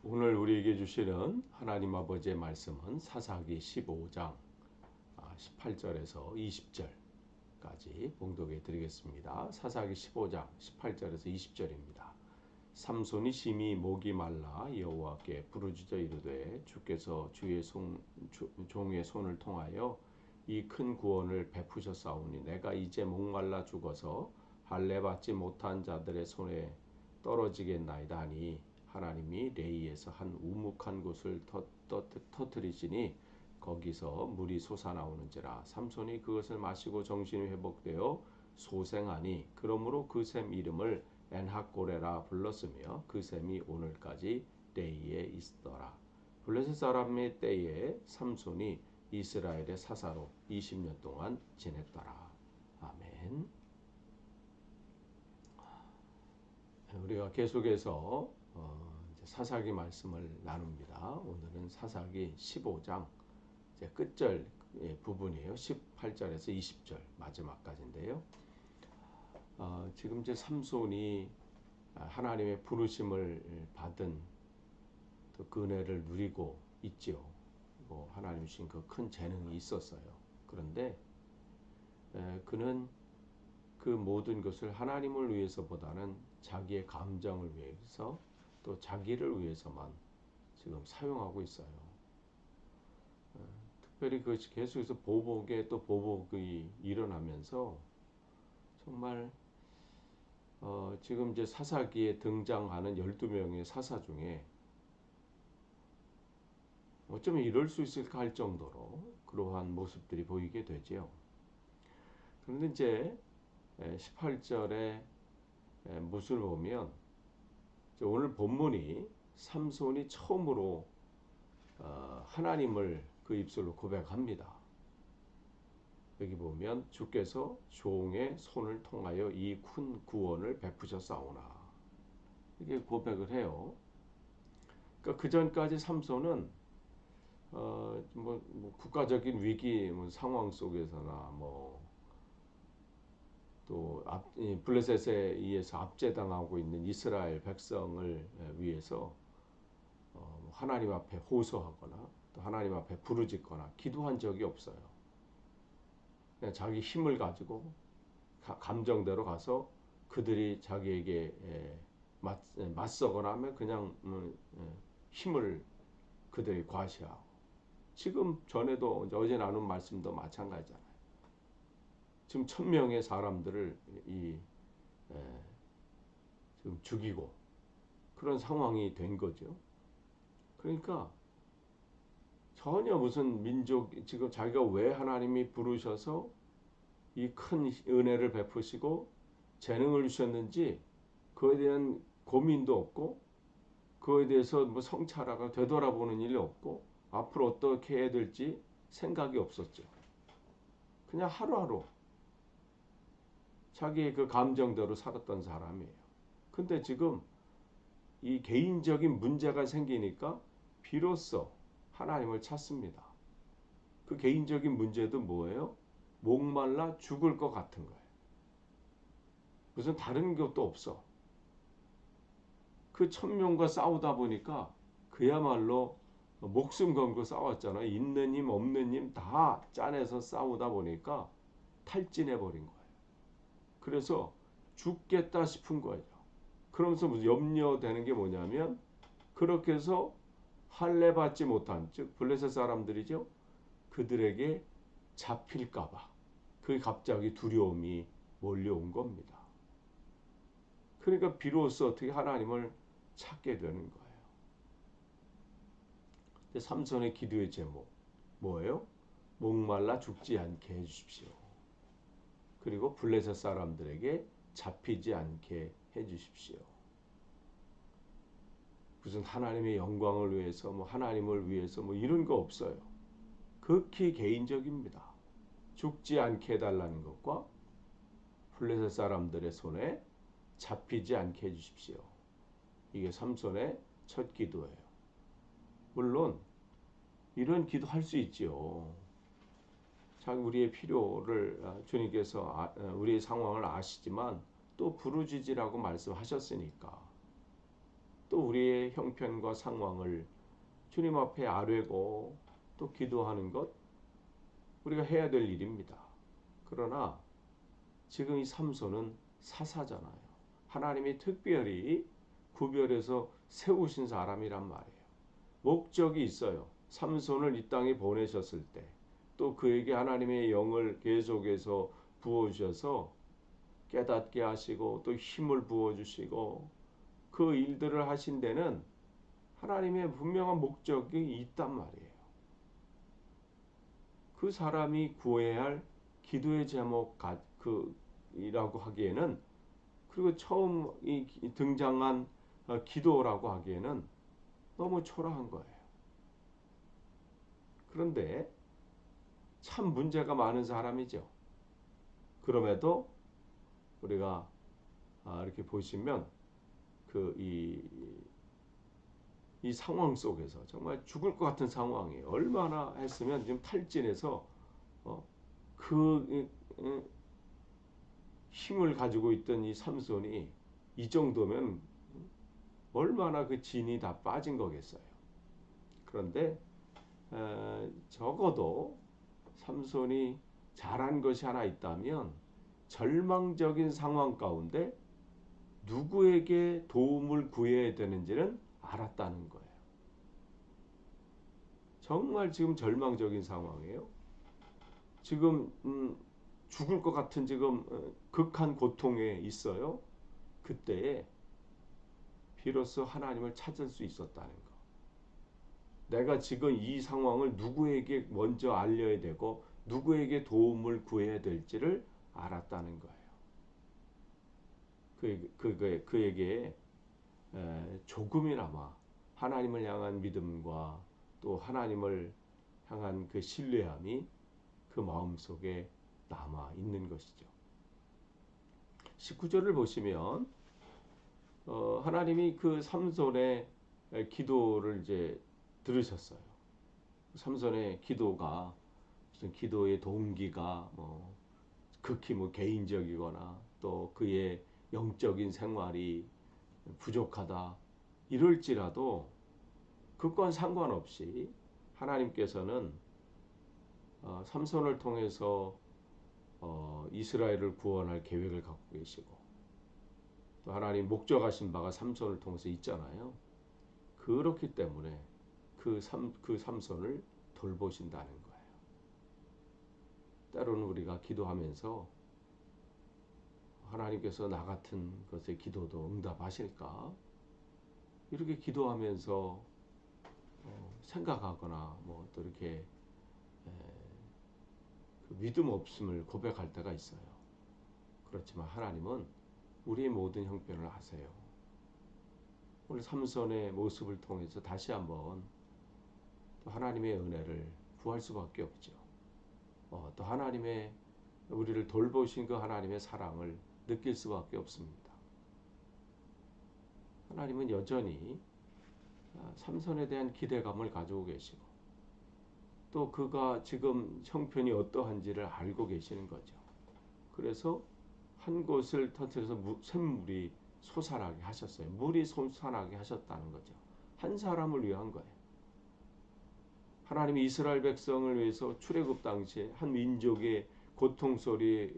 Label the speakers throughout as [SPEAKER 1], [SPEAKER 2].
[SPEAKER 1] 오늘 우리에게 주시는 하나님 아버지의 말씀은 사사기 15장 18절에서 20절까지 봉독해 드리겠습니다. 사사기 15장 18절에서 20절입니다. 삼손이 심히 목이 말라 여호와께 부르짖어 이르되 주께서 주의 종의 손을 통하여 이 큰 구원을 베푸셨사오니 내가 이제 목말라 죽어서 할례 받지 못한 자들의 손에 떨어지겠나이다 하니 하나님이 레이에서 한 우묵한 곳을 터뜨리시니 거기서 물이 솟아나오는지라 삼손이 그것을 마시고 정신이 회복되어 소생하니 그러므로 그 샘 이름을 엔하꼬레라 불렀으며 그 샘이 오늘까지 레이에 있더라. 블레셋 사람의 때에 삼손이 이스라엘의 사사로 20년 동안 지냈더라. 아멘. 우리가 계속해서 사사기 말씀을 나눕니다. 오늘은 사사기 15장 끝절 부분이에요. 18절에서 20절 마지막까지인데요. 지금 삼손이 하나님의 부르심을 받은 그 은혜를 누리고 있죠. 하나님 주신 그 큰 재능이 있었어요. 그런데 그는 그 모든 것을 하나님을 위해서보다는 자기의 감정을 위해서 또 자기를 위해서만 지금 사용하고 있어요. 특별히 그 계속해서 보복에 또 보복이 일어나면서 정말 지금 사사기에 등장하는 12명의 사사 중에 어쩌면 이럴 수 있을까 할 정도로 그러한 모습들이 보이게 되죠. 그런데 18절의 모습을 보면 오늘 본문이 삼손이 처음으로 하나님을 그 입술로 고백합니다. 여기 보면 주께서 종의 손을 통하여 이 큰 구원을 베푸셨사오나 이게 고백을 해요. 그러니까 그 전까지 삼손은 국가적인 위기 상황 속에서나 또 블레셋에 의해서 압제당하고 있는 이스라엘 백성을 위해서 하나님 앞에 호소하거나 또 하나님 앞에 부르짖거나 기도한 적이 없어요. 그냥 자기 힘을 가지고 감정대로 가서 그들이 자기에게 맞서거나 하면 그냥 힘을 그들이 과시하고 지금 전에도 어제 나눈 말씀도 마찬가지잖아요. 지금 1000명의 사람들을 지금 죽이고 그런 상황이 된 거죠. 그러니까 전혀 무슨 민족 지금 자기가 왜 하나님이 부르셔서 이 큰 은혜를 베푸시고 재능을 주셨는지 그에 대한 고민도 없고 그에 대해서 성찰하고 되돌아보는 일이 없고 앞으로 어떻게 해야 될지 생각이 없었죠. 그냥 하루하루 자기의 그 감정대로 살았던 사람이에요. 근데 지금 이 개인적인 문제가 생기니까 비로소 하나님을 찾습니다. 그 개인적인 문제도 뭐예요? 목말라 죽을 것 같은 거예요. 무슨 다른 것도 없어. 그 1000명과 싸우다 보니까 그야말로 목숨 걸고 싸웠잖아요. 있는 힘 없는 힘 다 짜내서 싸우다 보니까 탈진해 버린 거예요. 그래서 죽겠다 싶은 거예요. 그러면서 무슨 염려되는 게 뭐냐면 그렇게 해서 할례 받지 못한 즉 블레셋 사람들이죠. 그들에게 잡힐까봐 그게 갑자기 두려움이 몰려온 겁니다. 그러니까 비로소 어떻게 하나님을 찾게 되는 거예요. 삼손의 기도의 제목 뭐예요? 목말라 죽지 않게 해주십시오. 그리고 블레셋 사람들에게 잡히지 않게 해주십시오. 무슨 하나님의 영광을 위해서 하나님을 위해서 이런 거 없어요. 극히 개인적입니다. 죽지 않게 해달라는 것과 블레셋 사람들의 손에 잡히지 않게 해주십시오. 이게 삼손의 첫 기도예요. 물론 이런 기도할 수 있지요. 우리의 필요를 주님께서 우리의 상황을 아시지만 또 부르짖으라고 말씀하셨으니까 또 우리의 형편과 상황을 주님 앞에 아뢰고 또 기도하는 것 우리가 해야 될 일입니다. 그러나 지금 이 삼손은 사사잖아요. 하나님이 특별히 구별해서 세우신 사람이란 말이에요. 목적이 있어요. 삼손을 이 땅에 보내셨을 때 또 그에게 하나님의 영을 계속해서 부어주셔서 깨닫게 하시고 또 힘을 부어주시고 그 일들을 하신 데는 하나님의 분명한 목적이 있단 말이에요. 그 사람이 구해야 할 기도의 제목 이라고 하기에는 그리고 처음 등장한 기도라고 하기에는 너무 초라한 거예요. 그런데 참 문제가 많은 사람이죠. 그럼에도 우리가 이렇게 보시면 이 상황 속에서 정말 죽을 것 같은 상황이에요. 얼마나 했으면 지금 탈진해서 그 힘을 가지고 있던 이 삼손이 이 정도면 얼마나 그 진이 다 빠진 거겠어요. 그런데 적어도 삼손이 잘한 것이 하나 있다면 절망적인 상황 가운데 누구에게 도움을 구해야 되는지는 알았다는 거예요. 정말 지금 절망적인 상황이에요. 지금 죽을 것 같은 지금 극한 고통에 있어요. 그때에 비로소 하나님을 찾을 수 있었다는 거. 내가 지금 이 상황을 누구에게 먼저 알려야 되고 누구에게 도움을 구해야 될지를 알았다는 거예요. 그에게 조금이나마 하나님을 향한 믿음과 또 하나님을 향한 그 신뢰함이 그 마음속에 남아 있는 것이죠. 19절을 보시면 하나님이 그 삼손의 기도를 이제 들으셨어요. 삼손의 기도가 무슨 기도의 동기가 극히 개인적이거나 또 그의 영적인 생활이 부족하다 이럴지라도 그건 상관없이 하나님께서는 삼손을 통해서 이스라엘을 구원할 계획을 갖고 계시고 또 하나님 목적하신 바가 삼손을 통해서 있잖아요. 그렇기 때문에 그 삼손을 돌보신다는 거예요. 때로는 우리가 기도하면서 하나님께서 나 같은 것의 기도도 응답하실까? 이렇게 기도하면서 생각하거나 또 이렇게 그 믿음 없음을 고백할 때가 있어요. 그렇지만 하나님은 우리의 모든 형편을 아세요. 오늘 삼손의 모습을 통해서 다시 한번 또 하나님의 은혜를 구할 수밖에 없죠. 또 하나님의 우리를 돌보신 그 하나님의 사랑을 느낄 수밖에 없습니다. 하나님은 여전히 삼손에 대한 기대감을 가지고 계시고 또 그가 지금 형편이 어떠한지를 알고 계시는 거죠. 그래서 한 곳을 터뜨려서 샘물이 솟아나게 하셨어요. 물이 솟아나게 하셨다는 거죠. 한 사람을 위한 거예요. 하나님이 이스라엘 백성을 위해서 출애굽 당시에 한 민족의 고통 소리,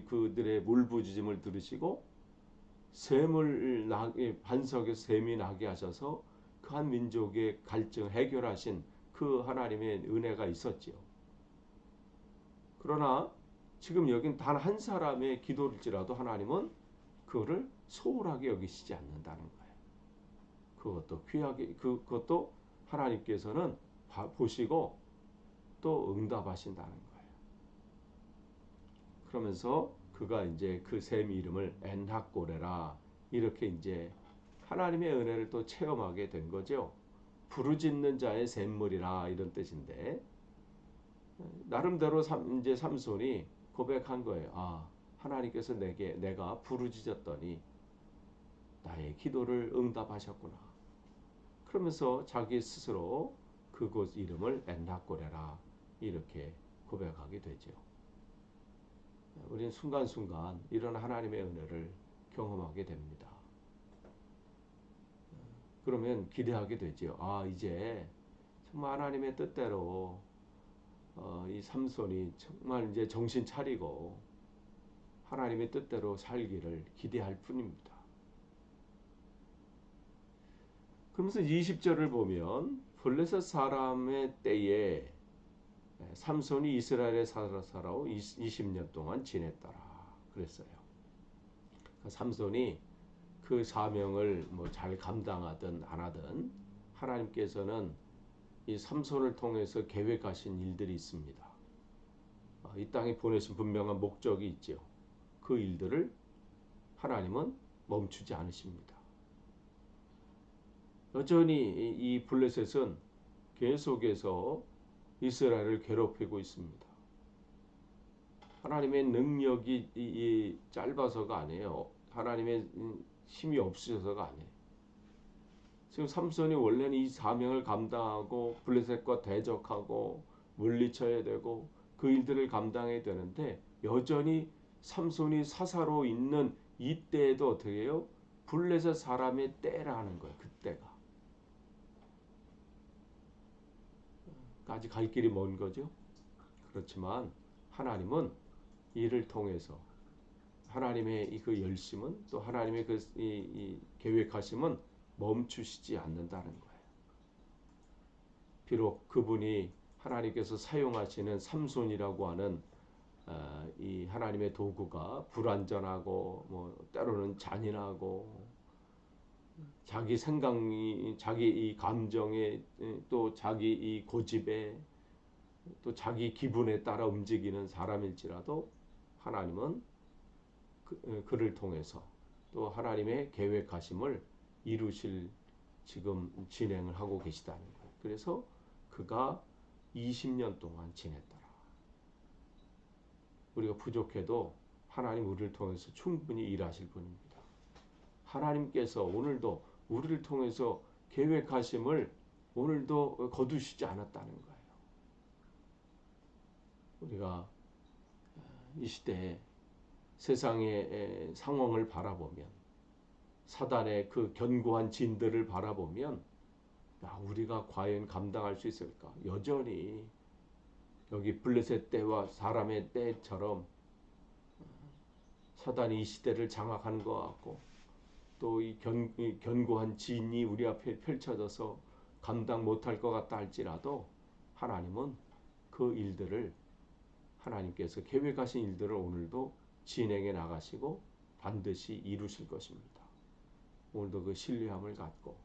[SPEAKER 1] 그들의 울부짖음을 들으시고 반석에 샘이 나게 하셔서 그 한 민족의 갈증 해결하신 그 하나님의 은혜가 있었지요. 그러나 지금 여긴 단 한 사람의 기도일지라도 하나님은 그거를 소홀하게 여기시지 않는다는 거예요. 그것도 귀하게 그것도 하나님께서는 보시고 또 응답하신다는 거예요. 그러면서 그가 이제 그 샘 이름을 엔하꼬레라 이렇게 이제 하나님의 은혜를 또 체험하게 된 거죠. 부르짖는 자의 샘물이라 이런 뜻인데 나름대로 이제 삼손이 고백한 거예요. 하나님께서 내가 부르짖었더니 나의 기도를 응답하셨구나. 그러면서 자기 스스로 그곳 이름을 엔하꼬레라 이렇게 고백하게 되죠. 우리는 순간순간 이런 하나님의 은혜를 경험하게 됩니다. 그러면 기대하게 되죠. 아, 이제 정말 하나님의 뜻대로 이 삼손이 정말 이제 정신 차리고 하나님의 뜻대로 살기를 기대할 뿐입니다. 그러면서 20절을 보면 블레셋 사람의 때에 삼손이 이스라엘에 살아오 20년 동안 지냈더라 그랬어요. 삼손이 그 사명을 뭐 잘 감당하든 안 하든 하나님께서는 이 삼손을 통해서 계획하신 일들이 있습니다. 이 땅에 보내신 분명한 목적이 있죠. 그 일들을 하나님은 멈추지 않으십니다. 여전히 이 블레셋은 계속해서 이스라엘을 괴롭히고 있습니다. 하나님의 능력이 짧아서가 아니에요. 하나님의 힘이 없으셔서가 아니에요. 지금 삼손이 원래는 이 사명을 감당하고 블레셋과 대적하고 물리쳐야 되고 그 일들을 감당해야 되는데 여전히 삼손이 사사로 있는 이때에도 어떻게 해요? 블레셋 사람의 때라는 거예요. 그때가. 아직 갈 길이 먼 거죠. 그렇지만 하나님은 이를 통해서 하나님의 그 열심은 또 하나님의 이 계획하심은 멈추시지 않는다는 거예요. 비록 그분이 하나님께서 사용하시는 삼손이라고 하는 이 하나님의 도구가 불완전하고 뭐 때로는 잔인하고 자기 생각이 자기 이 감정에 또 자기 이 고집에 또 자기 기분에 따라 움직이는 사람일지라도 하나님은 그를 통해서 또 하나님의 계획하심을 이루실 지금 진행을 하고 계시다는 거예요. 그래서 그가 20년 동안 지냈더라. 우리가 부족해도 하나님 우리를 통해서 충분히 일하실 분입니다. 하나님께서 오늘도 우리를 통해서 계획하심을 오늘도 거두시지 않았다는 거예요. 우리가 이 시대에 세상의 상황을 바라보면 사단의 그 견고한 진들을 바라보면 우리가 과연 감당할 수 있을까? 여전히 여기 블레셋 때와 사람의 때처럼 사단이 이 시대를 장악하는 것 같고 또 이 견고한 진이 우리 앞에 펼쳐져서 감당 못할 것 같다 할지라도 하나님은 그 일들을 하나님께서 계획하신 일들을 오늘도 진행해 나가시고 반드시 이루실 것입니다. 오늘도 그 신뢰함을 갖고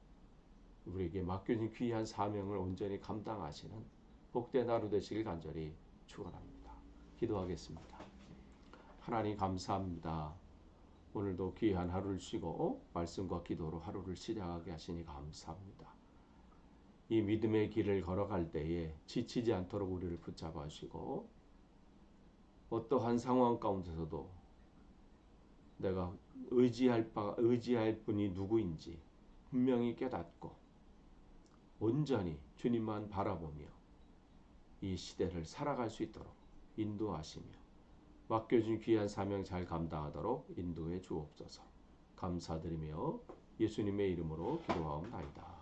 [SPEAKER 1] 우리에게 맡겨진 귀한 사명을 온전히 감당하시는 복된 하루 되시길 간절히 축원합니다. 기도하겠습니다. 하나님 감사합니다. 오늘도 귀한 하루를 쉬고 말씀과 기도로 하루를 시작하게 하시니 감사합니다. 이 믿음의 길을 걸어갈 때에 지치지 않도록 우리를 붙잡아 주시고 어떠한 상황 가운데서도 내가 의지할 분이 누구인지 분명히 깨닫고 온전히 주님만 바라보며 이 시대를 살아갈 수 있도록 인도하시며 맡겨준 귀한 사명 잘 감당하도록 인도해 주옵소서. 감사드리며 예수님의 이름으로 기도하옵나이다.